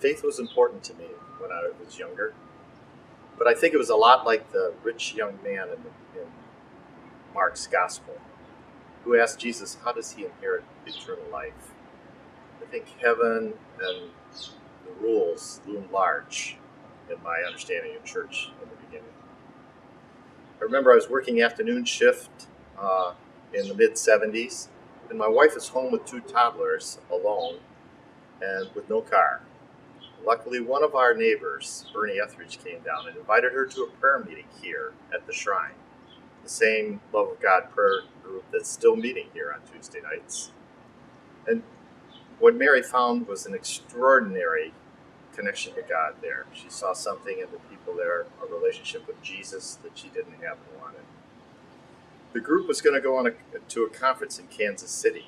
Faith was important to me when I was younger, but I think it was a lot like the rich young man in Mark's gospel who asked Jesus, how does he inherit eternal life? I think heaven and the rules loom large in my understanding of church in the beginning. I remember I was working afternoon shift in the mid-70s, and my wife was home with two toddlers alone and with no car. Luckily, one of our neighbors, Bernie Etheridge, came down and invited her to a prayer meeting here at the Shrine, the same Love of God prayer group that's still meeting here on Tuesday nights. And what Mary found was an extraordinary connection to God there. She saw something in the people there, a relationship with Jesus that she didn't have and wanted. The group was going to go to a conference in Kansas City.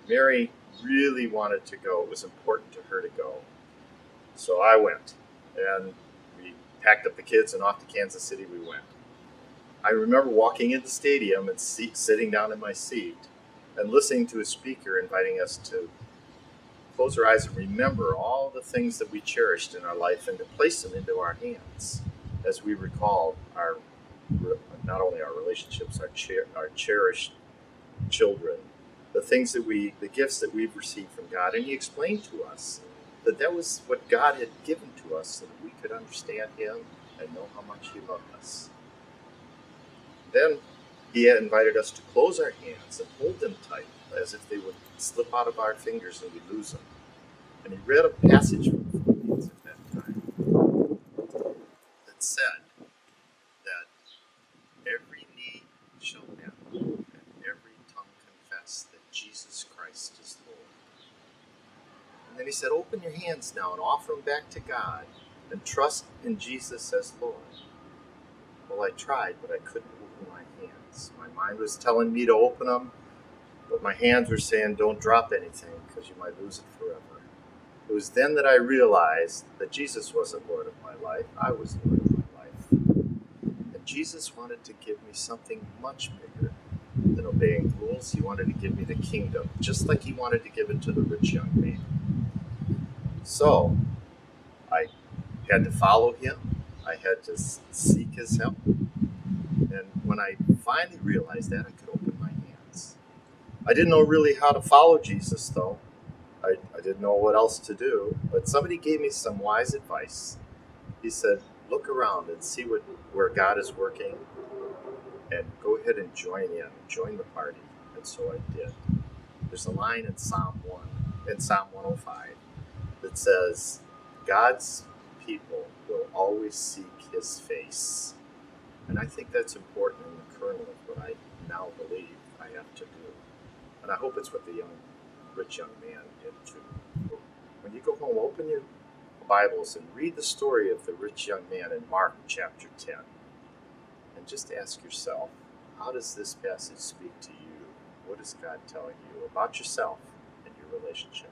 Mary really wanted to go. It was important to her to go. So I went, and we packed up the kids, and off to Kansas City we went. I remember walking in the stadium and sitting down in my seat and listening to a speaker inviting us to close our eyes and remember all the things that we cherished in our life and to place them into our hands as we recall not only our relationships, our cherished children, the gifts that we've received from God. And he explained to us that was what God had given to us so that we could understand him and know how much he loved us. Then he had invited us to close our hands and hold them tight as if they would slip out of our fingers and we'd lose them. And he read a passage from Philippians at that time that said that every knee shall bow and every tongue confess that Jesus Christ is Lord. And then he said, open your hands now and offer them back to God and trust in Jesus as Lord. Well, I tried, but I couldn't open my hands. My mind was telling me to open them, but my hands were saying, don't drop anything because you might lose it forever. It was then that I realized that Jesus wasn't Lord of my life. I was Lord of my life. And Jesus wanted to give me something much bigger than obeying rules. He wanted to give me the kingdom, just like he wanted to give it to the rich young man. So I had to follow him. I had to seek his help. And when I finally realized that, I could open my hands. I didn't know really how to follow Jesus, though. I didn't know what else to do. But somebody gave me some wise advice. He said, look around and see where God is working, and go ahead and join the party. And so I did. There's a line in Psalm 105, that says, God's people will always seek his face. And I think that's important in the kernel of what I now believe I have to do. And I hope it's what the rich young man did too. When you go home, open your Bibles and read the story of the rich young man in Mark chapter 10. And just ask yourself, how does this passage speak to you? What is God telling you about yourself and your relationship?